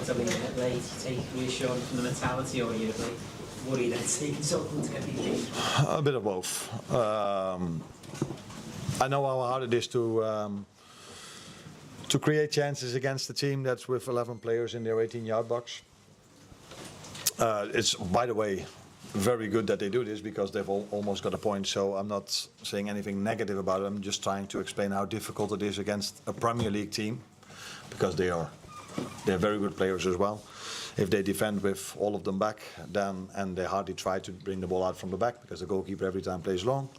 a minute late, you take reassurance from the mentality, or you're like worried that it's taking so long to get these games? A bit of both. I know how hard it is to create chances against a team that's with 11 players in their 18-yard box. It's, by the way, very good that they do this because they've almost got a point. So I'm not saying anything negative about it. I'm just trying to explain how difficult it is against a Premier League team, because they're very good players as well. If they defend with all of them back, and they hardly try to bring the ball out from the back because the goalkeeper every time plays long,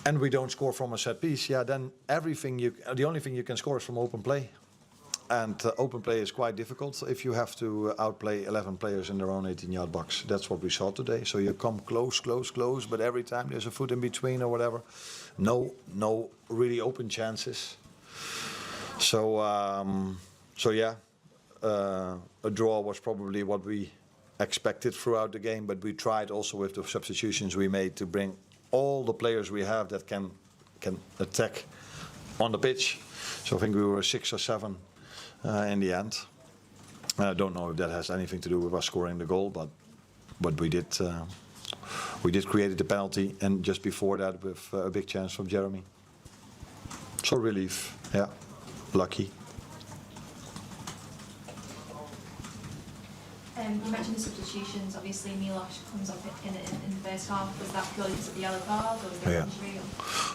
and we don't score from a set piece, then the only thing you can score is from open play. And open play is quite difficult if you have to outplay 11 players in their own 18-yard box. That's what we saw today. So you come close, but every time there's a foot in between or whatever. No really open chances. So yeah, a draw was probably what we expected throughout the game, but we tried also with the substitutions we made to bring all the players we have that can attack on the pitch. So I think we were 6 or 7 in the end. I don't know if that has anything to do with us scoring the goal, but we did create the penalty, and just before that with a big chance from Jeremy. So relief, yeah, lucky. You mentioned the substitutions. Obviously, Milos comes up in the first half. Was that purely because of the yellow card, or was there an injury?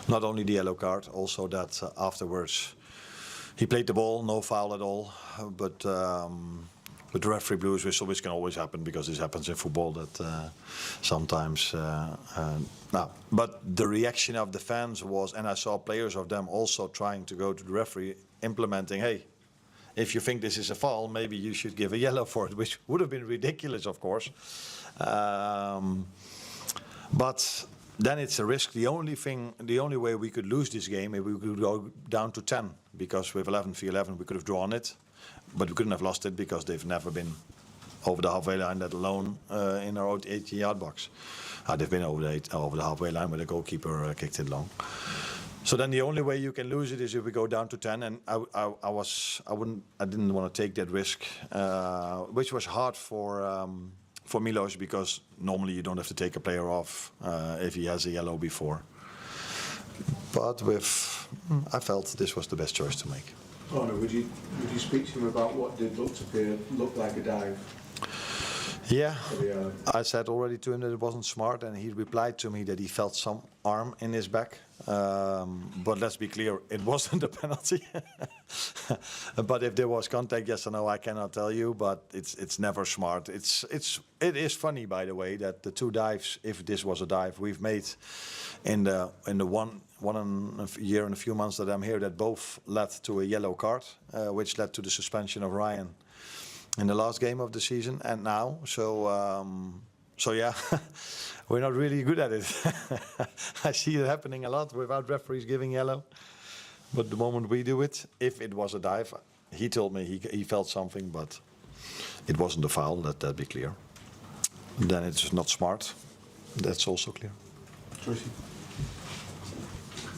Not only the yellow card, also that afterwards he played the ball, no foul at all. But the referee blew his whistle, which can always happen because this happens in football. That sometimes. But the reaction of the fans was, and I saw players of them also trying to go to the referee, implementing, hey, if you think this is a foul, maybe you should give a yellow for it, which would have been ridiculous, of course. But then it's a risk. The only way we could lose this game is we could go down to 10, because with 11-11 we could have drawn it, but we couldn't have lost it because they've never been over the halfway line, let alone in our 18-yard box. They've been over the halfway line, but the goalkeeper kicked it long. So then the only way you can lose it is if we go down to 10, and I didn't want to take that risk, which was hard for Milos, because normally you don't have to take a player off if he has a yellow before. But I felt this was the best choice to make. Oh no, would you speak to him about what did look like a dive? Yeah, I said already to him that it wasn't smart, and he replied to me that he felt some arm in his back. But let's be clear, it wasn't a penalty. But if there was contact, yes or no, I cannot tell you. But it's never smart. It is funny, by the way, that the 2 dives, if this was a dive, we've made in the one year and a few months that I'm here, that both led to a yellow card, which led to the suspension of Ryan in the last game of the season, and now. So yeah, we're not really good at it. I see it happening a lot without referees giving yellow. But the moment we do it, if it was a dive, he told me he felt something, but it wasn't a foul, let that be clear. Then it's not smart. That's also clear. Tracy?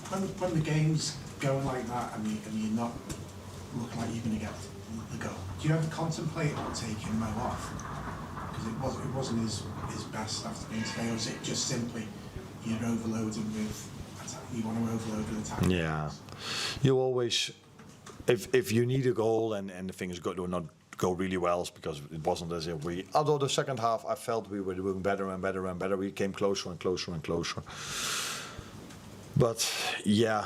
When the game's going like that and you're not looking like you're going to get the goal, do you ever contemplate on taking Mo off? Because it wasn't his best afternoon today, or is it just simply you're overloading with you want to overload with attacking? Yeah, you always, if you need a goal and the things do not go really well, because it wasn't as if although the second half I felt we were doing better and better and better, we came closer and closer and closer. But yeah,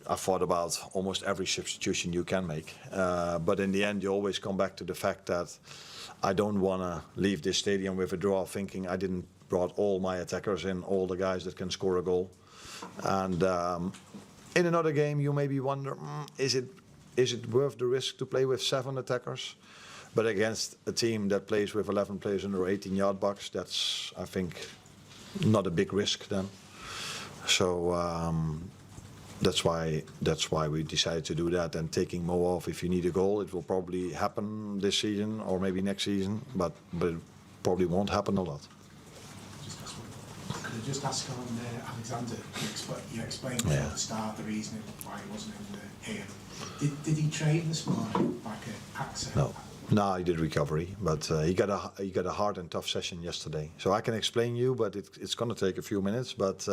I thought about almost every substitution you can make. But in the end, you always come back to the fact that I don't want to leave this stadium with a draw thinking I didn't brought all my attackers in, all the guys that can score a goal. And in another game, you maybe wonder, is it worth the risk to play with 7 attackers? But against a team that plays with 11 players in their 18-yard box, that's, I think, not a big risk then. So that's why we decided to do that, and taking Mo off if you need a goal. It will probably happen this season or maybe next season, but it probably won't happen a lot. Could I just ask on Alexander, you explained before the start the reasoning why he wasn't in here. Did he train this morning back at AXA? No. No, he did recovery, but he got a hard and tough session yesterday. So I can explain you, but it's going to take a few minutes. But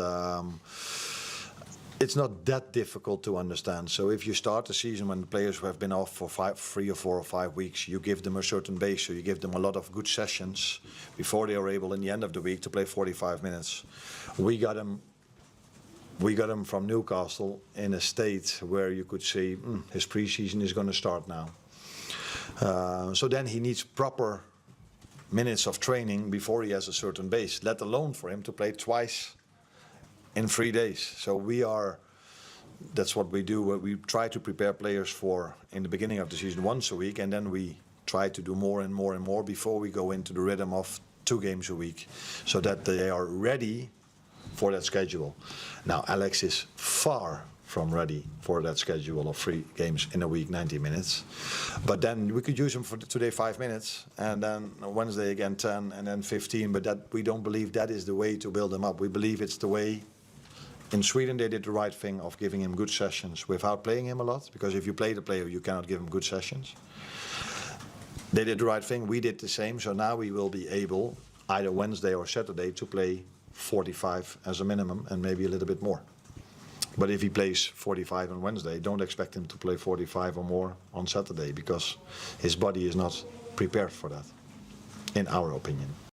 it's not that difficult to understand. So if you start the season when the players have been off for 3 or 4 or 5 weeks, you give them a certain base. So you give them a lot of good sessions before they are able, in the end of the week, to play 45 minutes. We got him from Newcastle in a state where you could say his pre-season is going to start now. So then he needs proper minutes of training before he has a certain base, let alone for him to play twice in 3 days. So that's what we do. We try to prepare players for, in the beginning of the season, once a week, and then we try to do more and more and more before we go into the rhythm of 2 games a week, so that they are ready for that schedule. Now, Alex is far from ready for that schedule of 3 games in a week, 90 minutes. But then we could use him for today 5 minutes, and then Wednesday again 10, and then 15. But that, we don't believe that is the way to build him up. We believe it's the way. In Sweden, they did the right thing of giving him good sessions without playing him a lot, because if you play the player, you cannot give him good sessions. They did the right thing. We did the same. So now we will be able, either Wednesday or Saturday, to play 45 as a minimum, and maybe a little bit more. But if he plays 45 on Wednesday, don't expect him to play 45 or more on Saturday, because his body is not prepared for that, in our opinion.